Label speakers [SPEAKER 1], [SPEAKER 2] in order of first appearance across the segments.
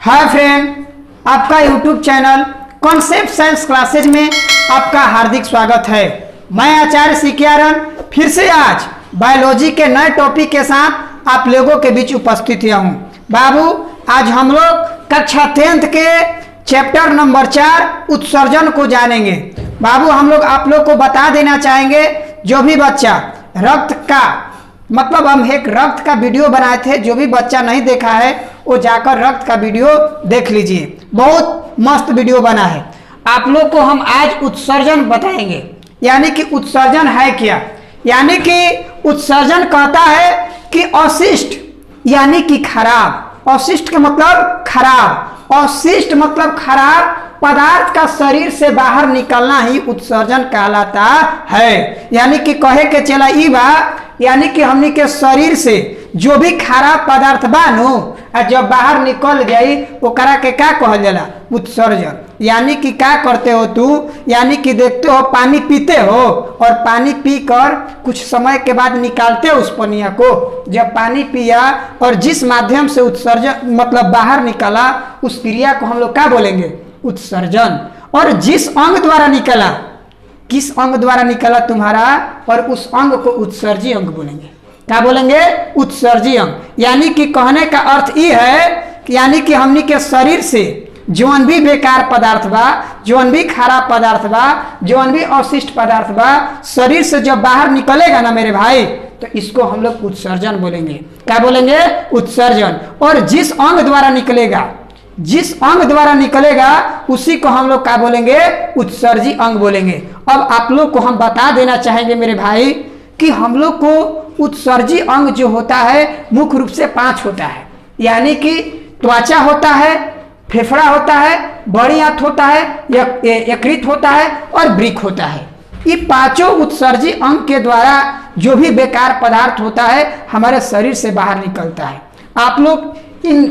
[SPEAKER 1] Hi friend, आपका YouTube channel concept science classes में आपका हार्दिक स्वागत है। मैं आचार्य सीकियारन फिर से आज बायोलॉजी के नए टॉपिक के साथ आप लोगों के बीच उपस्थित हुआ हूँ। बाबू, आज हम लोग कक्षा 10th के चैप्टर नंबर 4 उत्सर्जन को जानेंगे। बाबू, हम लोग आप लोग को बता देना चाहेंगे, जो भी बच्चा रक्त का मतलब हम एक रक्त का वीडियो बनाए थे, जो भी बच्चा नहीं देखा है वो जाकर रक्त का वीडियो देख लीजिए। बहुत मस्त वीडियो बना है। आप लोग को हम आज उत्सर्जन बताएंगे, यानी कि उत्सर्जन है क्या। यानी कि उत्सर्जन कहता है कि अवशिष्ट यानी कि खराब, अवशिष्ट का मतलब खराब, अवशिष्ट मतलब खराब पदार्थ का शरीर से बाहर निकलना ही उत्सर्जन कहलाता है। यानी कि कहे के चला ई बा, यानी कि हमनी के शरीर से जो भी खराब पदार्थ बा नु जब बाहर निकल जाई ओकरा के का कहल जाला, उत्सर्जन। यानी कि क्या करते हो तू, यानी कि देखते हो पानी पीते हो और पानी पीकर कुछ समय के बाद निकालते हो उस पनिया को। जब पानी पिया और जिस माध्यम से उत्सर्जन मतलब बाहर निकला, उस क्रिया को हम लोग क्या बोलेंगे, उत्सर्जन। और जिस अंग द्वारा निकला, किस अंग द्वारा निकला तुम्हारा, और उस अंग को उत्सर्जी अंग बोलेंगे। क्या बोलेंगे, उत्सर्जी अंग। यानी कि कहने का अर्थ ये है कि यानी कि हमनी के शरीर से जौन भी बेकार पदार्थ बा, जौन भी खराब पदार्थ बा, जौन भी अवशिष्ट पदार्थ बा, शरीर से जब बाहर निकलेगा ना मेरे भाई, तो इसको हम लोग उत्सर्जन बोलेंगे। क्या बोलेंगे, उत्सर्जन। और जिस अंग द्वारा निकलेगा, जिस अंग द्वारा निकलेगा उसी को हम लोग क्या बोलेंगे, उत्सर्जी अंग बोलेंगे। अब आप लोग को हम बता देना चाहेंगे मेरे भाई कि हम लोग को उत्सर्जी अंग जो होता है मुख्य रूप से 5 होता है। यानी कि त्वचा होता है, फेफड़ा होता है, बड़ी आंत होता है, यकृत होता है और वृक्क होता है। ये पांचों उत्सर्जी अंग के द्वारा जो भी बेकार पदार्थ होता है हमारे शरीर से बाहर निकलता है। आप लोग इन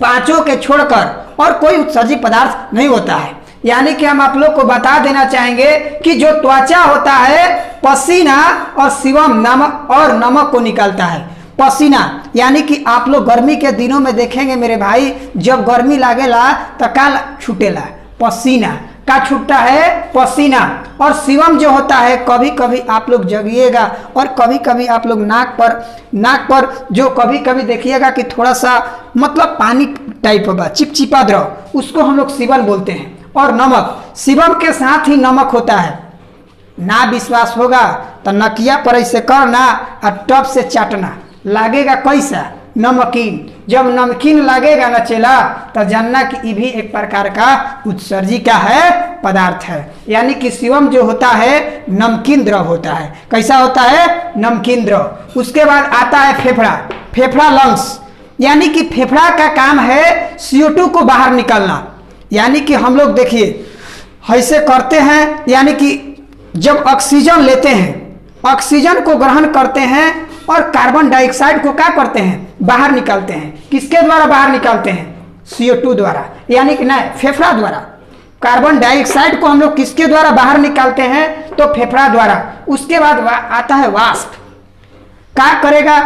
[SPEAKER 1] पांचों के छोड़कर और कोई उत्सर्जी पदार्थ नहीं होता है। यानी कि हम आप लोग को बता देना चाहेंगे कि जो त्वचा होता है पसीना और सीवम नमक और नमक को निकालता है। पसीना यानी कि आप लोग गर्मी के दिनों में देखेंगे मेरे भाई, जब गर्मी लागेला तो का छूटेला, पसीना का छूटता है, पसीना। और सीवम जो होता है, कभी कभी आप लोग जगिएगा और कभी कभी आप लोग नाक पर जो कभी कभी देखिएगा कि थोड़ा सा मतलब पानी टाइप होगा, चिपचिपा द्रव, उसको हम लोग सीवन बोलते हैं। और नमक, सीवम के साथ ही नमक होता है। ना विश्वास होगा तो नकिया पर ऐसे करना और टप से चाटना, लागेगा कैसा, नमकीन। जब नमकीन लगेगा ना चेला तो जानना कि ये भी एक प्रकार का उत्सर्जी का है पदार्थ है। यानी कि सीवम जो होता है नमकीन द्रव होता है। कैसा होता है, नमकीन द्रव। उसके बाद आता है फेफड़ा, फेफड़ा लंग्स। यानी कि फेफड़ा का काम है CO2 को बाहर निकालना। यानी कि हम लोग देखिए ऐसे करते हैं, यानी कि जब ऑक्सीजन लेते हैं, ऑक्सीजन को ग्रहण करते हैं और कार्बन डाइऑक्साइड को क्या करते हैं, बाहर निकालते हैं। किसके द्वारा बाहर निकालते हैं, CO2 द्वारा, यानी कि नहीं, फेफड़ा द्वारा। कार्बन डाइऑक्साइड को हम लोग किसके द्वारा बाहर निकालते हैं, तो फेफड़ा द्वारा। उसके बाद आता है वाष्प। क्या करेगा,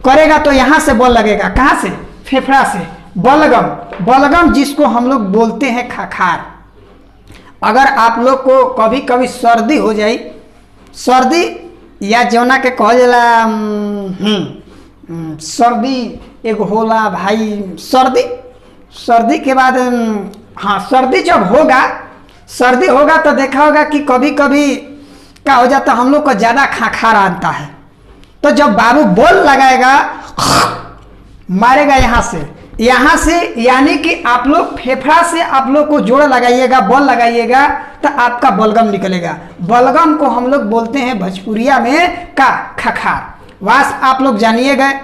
[SPEAKER 1] करेगा तो यहां से बल लगेगा, कहां से, फेफड़ा से। बलगम, बलगम जिसको हम लोग बोलते हैं खखार। अगर आप लोग को कभी कभी सर्दी हो जाए, सर्दी या जौना के कहल जाला सर्दी एगो होला भाई, सर्दी के बाद हाँ, सर्दी जब होगा, सर्दी होगा तो देखा होगा कि कभी कभी क्या हो जाता, हम लोग को ज़्यादा खखार आता है। तो जब बाबू बोल लगाएगा, मारेगा यहाँ से, यानी कि आप लोग फेफड़ा से आप लोग को जोड़ लगाइएगा, बल लगाइएगा तो आपका बलगम निकलेगा। बलगम को हम लोग बोलते हैं भोजपुरिया में का खखार। वाष्प आप लोग जानिए गए,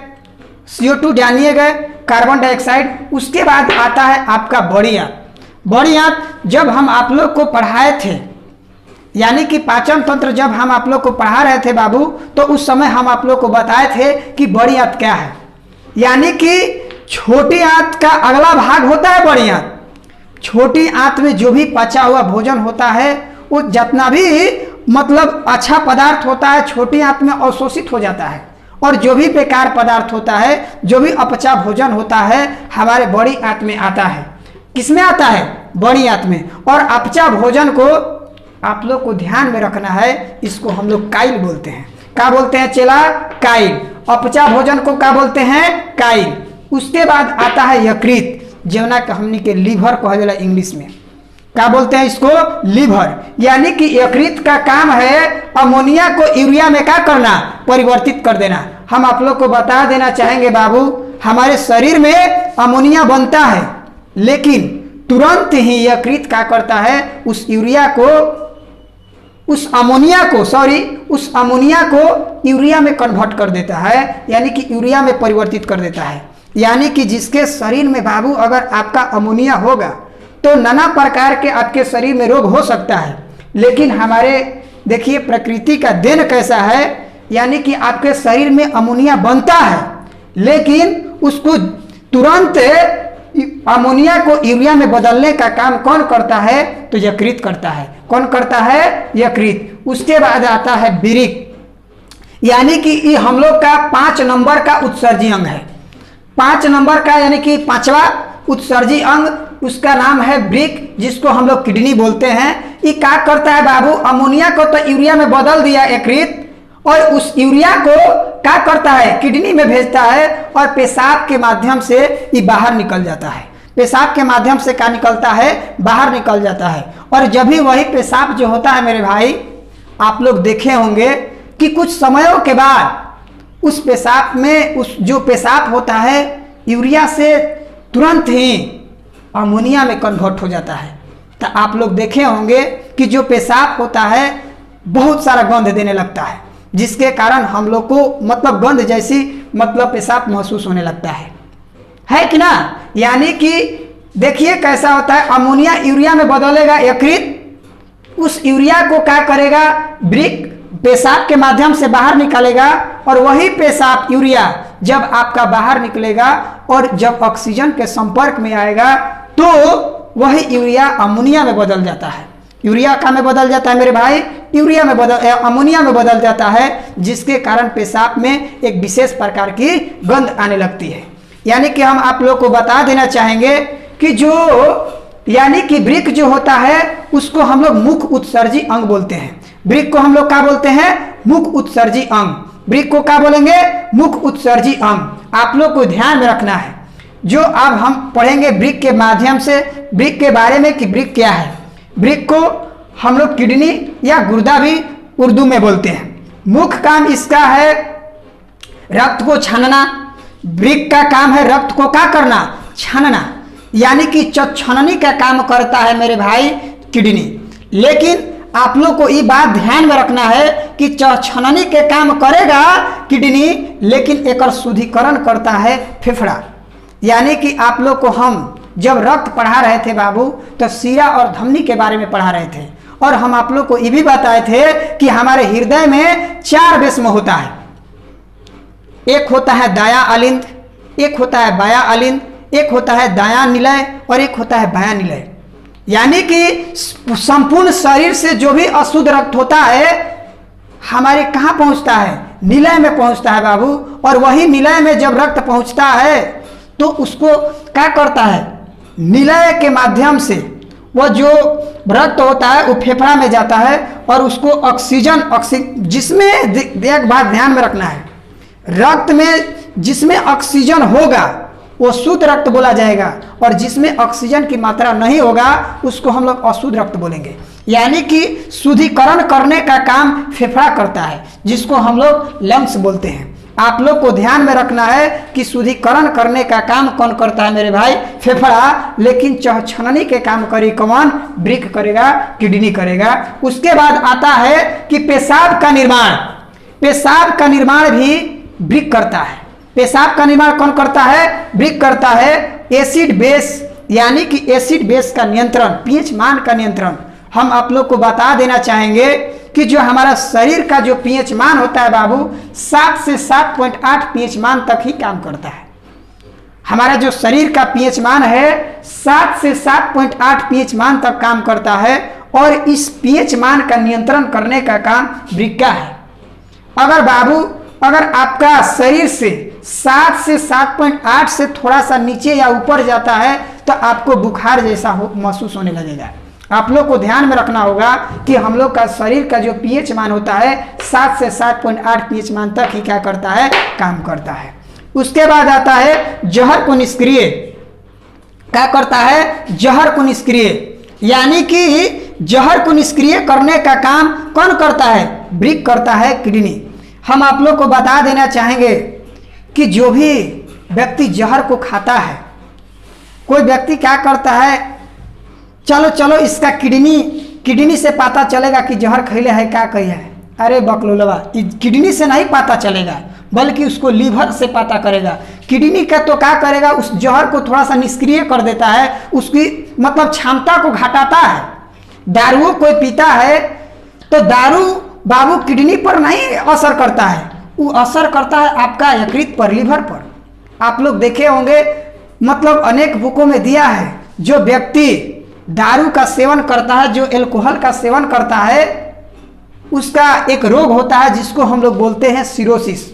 [SPEAKER 1] CO2 जानिए गए, कार्बन डाइऑक्साइड। उसके बाद आता है आपका बड़ी आंत। बड़ी आंत जब हम आप लोग को पढ़ाए थे, यानी कि पाचन तंत्र जब हम आप लोग को पढ़ा रहे थे बाबू, तो उस समय हम आप लोग को बताए थे कि बड़ी आंत क्या है। यानी कि छोटी आंत का अगला भाग होता है बड़ी आंत। छोटी आंत में जो भी पचा हुआ भोजन होता है, वो जितना भी मतलब अच्छा पदार्थ होता है छोटी आंत में अवशोषित हो जाता है और जो भी बेकार पदार्थ होता है, जो भी अपचा भोजन होता है, हमारे बड़ी आंत में आता है। किसमें आता है? बड़ी आंत में। और अपचा भोजन को आप लोग को ध्यान में रखना है, इसको हम लोग काइल बोलते हैं। क्या बोलते हैं चेला? काइल। अपचा भोजन को क्या बोलते हैं? काइल। उसके बाद आता है यकृत, जवना का हमनी के लीवर कहेला इंग्लिश में। क्या बोलते हैं इसको? लीवर। यानी कि यकृत का काम है अमोनिया को यूरिया में क्या करना? परिवर्तित कर देना। हम आप लोग को बता देना चाहेंगे बाबू, हमारे शरीर में अमोनिया बनता है, लेकिन तुरंत ही यकृत क्या करता है? उस अमोनिया को यूरिया में कन्वर्ट कर देता है, यानी कि यूरिया में परिवर्तित कर देता है। यानी कि जिसके शरीर में बाबू अगर आपका अमोनिया होगा तो नाना प्रकार के आपके शरीर में रोग हो सकता है। लेकिन हमारे देखिए प्रकृति का देन कैसा है, यानी कि आपके शरीर में अमोनिया बनता है, लेकिन उसको तुरंत अमोनिया को यूरिया में बदलने का काम कौन करता है? तो यकृत करता है। कौन करता है? यकृत। उसके बाद आता है वृक्क, यानी कि ये हम लोग का 5 नंबर का उत्सर्जी अंग है। 5 नंबर का यानी कि 5वां उत्सर्जी अंग, उसका नाम है वृक्क, जिसको हम लोग किडनी बोलते हैं। ये क्या करता है बाबू? अमोनिया को तो यूरिया में बदल दिया यकृत, और उस यूरिया को क्या करता है? किडनी में भेजता है, और पेशाब के माध्यम से ये बाहर निकल जाता है। पेशाब के माध्यम से क्या निकलता है? बाहर निकल जाता है। और जब भी वही पेशाब जो होता है मेरे भाई, आप लोग देखे होंगे कि कुछ समयों के बाद उस पेशाब में उस जो पेशाब होता है यूरिया से तुरंत ही अमोनिया में कन्वर्ट हो जाता है। तो आप लोग देखे होंगे कि जो पेशाब होता है बहुत सारा गंध देने लगता है, जिसके कारण हम लोग को मतलब गंध जैसी मतलब पेशाब महसूस होने लगता है कि ना? यानी कि देखिए कैसा होता है, अमोनिया यूरिया में बदलेगा यकृत, उस यूरिया को क्या करेगा? वृक्क पेशाब के माध्यम से बाहर निकालेगा, और वही पेशाब यूरिया जब आपका बाहर निकलेगा और जब ऑक्सीजन के संपर्क में आएगा तो वही यूरिया अमोनिया में बदल जाता है। यूरिया का में बदल जाता है मेरे भाई, अमोनिया में बदल जाता है, जिसके कारण पेशाब में एक विशेष प्रकार की गंध आने लगती है। यानी कि हम आप लोग को बता देना चाहेंगे कि यानी कि वृक्क जो होता है उसको हम लोग मुख उत्सर्जी अंग बोलते हैं। वृक्क को हम लोग क्या बोलते हैं? मुख उत्सर्जी अंग। वृक्क को क्या बोलेंगे? मुख उत्सर्जी अंग। आप लोग को ध्यान में रखना है, जो अब हम पढ़ेंगे वृक्क के माध्यम से, वृक्क के बारे में कि वृक्क क्या है। वृक्क को हम लोग किडनी या गुर्दा भी उर्दू में बोलते हैं। मुख्य काम इसका है रक्त को छानना। वृक्क का काम है रक्त को क्या करना? छानना, यानी कि छननी का काम करता है मेरे भाई किडनी। लेकिन आप लोग को ये बात ध्यान में रखना है कि छननी के काम करेगा किडनी, लेकिन एक शुद्धिकरण करता है फेफड़ा। यानी कि आप लोग को हम जब रक्त पढ़ा रहे थे बाबू, तो शिरा और धमनी के बारे में पढ़ा रहे थे, और हम आप लोग को ये भी बताए थे कि हमारे हृदय में 4 वेश्म होता है। एक होता है दाया अलिंद, एक होता है बाया अलिंद, एक होता है दाया निलय, और एक होता है बाया निलय। यानी कि संपूर्ण शरीर से जो भी अशुद्ध रक्त होता है हमारे कहाँ पहुंचता है? निलय में पहुंचता है बाबू। और वही निलय में जब रक्त पहुंचता है तो उसको क्या करता है? निलय के माध्यम से वो जो रक्त होता है वो फेफड़ा में जाता है, और उसको ऑक्सीजन जिसमें एक बात ध्यान में रखना है, रक्त में जिसमें ऑक्सीजन होगा वो शुद्ध रक्त बोला जाएगा, और जिसमें ऑक्सीजन की मात्रा नहीं होगा उसको हम लोग अशुद्ध रक्त बोलेंगे। यानी कि शुद्धिकरण करने का काम फेफड़ा करता है, जिसको हम लोग लंग्स बोलते हैं। आप लोग को ध्यान में रखना है कि शुद्धिकरण करने का काम कौन करता है मेरे भाई? फेफड़ा। लेकिन छननी के काम करे कौन? वृक्क करेगा, किडनी करेगा। उसके बाद आता है कि पेशाब का निर्माण। पेशाब का निर्माण भी वृक्क करता है। पेशाब का निर्माण कौन करता है? वृक्क करता है। एसिड बेस, यानी कि एसिड बेस का नियंत्रण, पीएच मान का नियंत्रण। हम आप लोग को बता देना चाहेंगे कि जो हमारा शरीर का जो पीएच मान होता है बाबू, 7 से 7.8 पीएच मान तक ही काम करता है। हमारा जो शरीर का पीएच मान है 7 से 7.8 पीएच मान तक काम करता है, और इस पीएच मान का नियंत्रण करने का काम वृक्क का है। अगर बाबू अगर आपका शरीर से 7 से 7.8 से थोड़ा सा नीचे या ऊपर जाता है तो आपको बुखार जैसा महसूस होने लगेगा। आप लोग को ध्यान में रखना होगा कि हम लोग का शरीर का जो पीएच मान होता है 7 से 7.8 पीएच मान तक ही क्या करता है, काम करता है। उसके बाद आता है जहर को निष्क्रिय। क्या करता है, जहर को निष्क्रिय, यानी कि जहर को निष्क्रिय करने का काम कौन करता है, वृक्क करता है, किडनी। हम आप लोग को बता देना चाहेंगे कि जो भी व्यक्ति जहर को खाता है, कोई व्यक्ति क्या करता है, चलो चलो इसका किडनी से पता चलेगा कि जहर खैले है क्या कही है। अरे बकलोलवा, किडनी से नहीं पता चलेगा बल्कि उसको लीवर से पता करेगा। किडनी का तो क्या करेगा, उस जहर को थोड़ा सा निष्क्रिय कर देता है, उसकी मतलब क्षमता को घटाता है। दारू कोई पीता है तो दारू बाबू किडनी पर नहीं असर करता है, वो असर करता है आपका यकृत पर, लीवर पर। आप लोग देखे होंगे, मतलब अनेक बुकों में दिया है, जो व्यक्ति दारू का सेवन करता है, जो एल्कोहल का सेवन करता है, उसका एक रोग होता है जिसको हम लोग बोलते हैं सिरोसिस।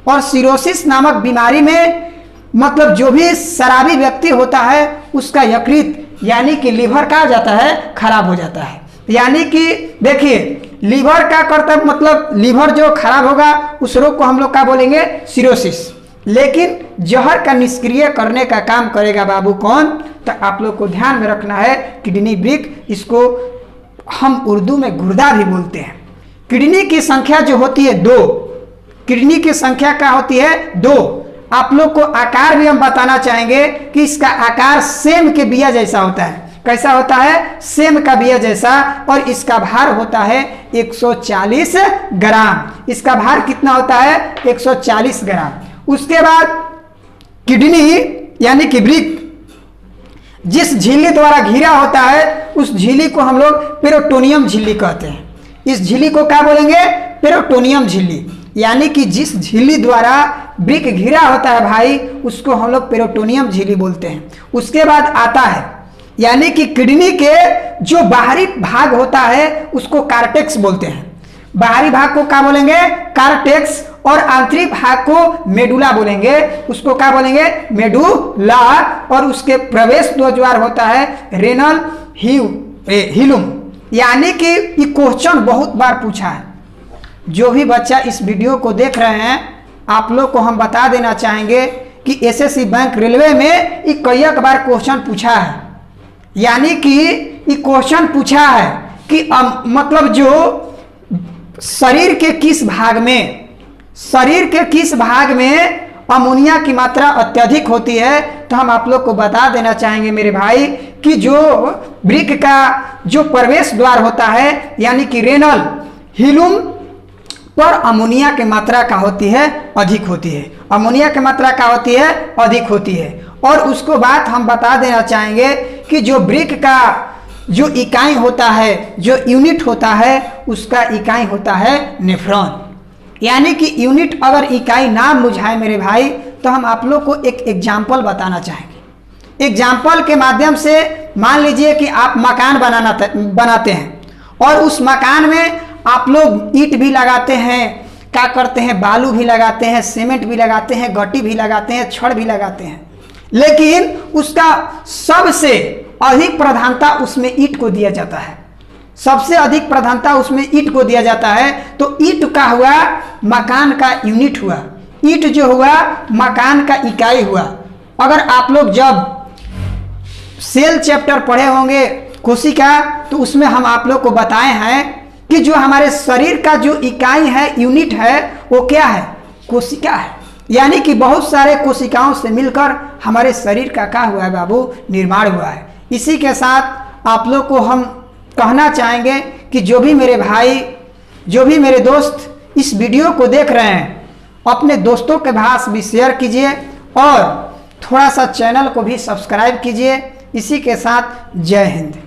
[SPEAKER 1] और सिरोसिस नामक बीमारी में मतलब जो भी शराबी व्यक्ति होता है उसका यकृत यानी कि लीवर का जाता है, खराब हो जाता है। यानी कि देखिए लीवर क्या करता है, मतलब लीवर जो खराब होगा उस रोग को हम लोग क्या बोलेंगे, सिरोसिस। लेकिन जहर का निष्क्रिय करने का काम करेगा बाबू कौन, तो आप लोग को ध्यान में रखना है किडनी वृक्क, इसको हम उर्दू में गुर्दा भी बोलते हैं। किडनी की संख्या जो होती है 2, किडनी की संख्या क्या होती है, 2। आप लोग को आकार भी हम बताना चाहेंगे कि इसका आकार सेम के बिया जैसा होता है। कैसा होता है, सेम का बिया जैसा। और इसका भार होता है 140 ग्राम। इसका भार कितना होता है, 140 ग्राम। उसके बाद किडनी यानी कि वृक्क जिस झिल्ली द्वारा घिरा होता है उस झिल्ली को हम लोग पेरिटोनियम झिल्ली कहते हैं। इस झिल्ली को क्या बोलेंगे, पेरिटोनियम झिल्ली। यानी कि जिस झिल्ली द्वारा वृक्क घिरा होता है भाई, उसको हम लोग पेरिटोनियम झिल्ली बोलते हैं। उसके बाद आता है यानी कि किडनी के जो बाहरी भाग होता है उसको कार्टेक्स बोलते हैं। बाहरी भाग को क्या बोलेंगे, कार्टेक्स। और आंतरिक भाग को मेडुला बोलेंगे, उसको क्या बोलेंगे, मेडुला। और उसके प्रवेश द्वार होता है रेनल हिलुम। यानी कि ये क्वेश्चन बहुत बार पूछा है। जो भी बच्चा इस वीडियो को देख रहे हैं, आप लोग को हम बता देना चाहेंगे कि एसएससी बैंक रेलवे में ये कई बार क्वेश्चन पूछा है। यानी कि ये क्वेश्चन पूछा है कि मतलब जो शरीर के किस भाग में अमोनिया की मात्रा अत्यधिक होती है। तो हम आप लोग को बता देना चाहेंगे मेरे भाई कि जो वृक्क का जो प्रवेश द्वार होता है यानी कि रेनल हिलुम पर अमोनिया की मात्रा क्या होती है, अधिक होती है। अमोनिया की मात्रा क्या होती है, अधिक होती है। और उसको बात हम बता देना चाहेंगे कि जो वृक्क का जो इकाई होता है, जो यूनिट होता है, उसका इकाई होता है नेफ्रॉन। यानी कि यूनिट अगर इकाई नाम बुझाए मेरे भाई, तो हम आप लोग को एक एग्जाम्पल बताना चाहेंगे। एग्जाम्पल के माध्यम से मान लीजिए कि आप मकान बनाते हैं और उस मकान में आप लोग ईंट भी लगाते हैं, क्या करते हैं, बालू भी लगाते हैं, सीमेंट भी लगाते हैं, गट्टी भी लगाते हैं, छड़ भी लगाते हैं। लेकिन उसका सबसे अधिक प्रधानता उसमें ईंट को दिया जाता है। सबसे अधिक प्रधानता उसमें ईंट को दिया जाता है। तो ईंट का हुआ मकान का यूनिट हुआ, ईंट जो हुआ मकान का इकाई हुआ। अगर आप लोग जब सेल चैप्टर पढ़े होंगे कोशिका, तो उसमें हम आप लोग को बताए हैं कि जो हमारे शरीर का जो इकाई है, यूनिट है, वो क्या है, कोशिका है। यानी कि बहुत सारे कोशिकाओं से मिलकर हमारे शरीर का क्या हुआ है बाबू, निर्माण हुआ है। इसी के साथ आप लोग को हम कहना चाहेंगे कि जो भी मेरे भाई, जो भी मेरे दोस्त इस वीडियो को देख रहे हैं, अपने दोस्तों के पास भी शेयर कीजिए और थोड़ा सा चैनल को भी सब्सक्राइब कीजिए। इसी के साथ जय हिंद।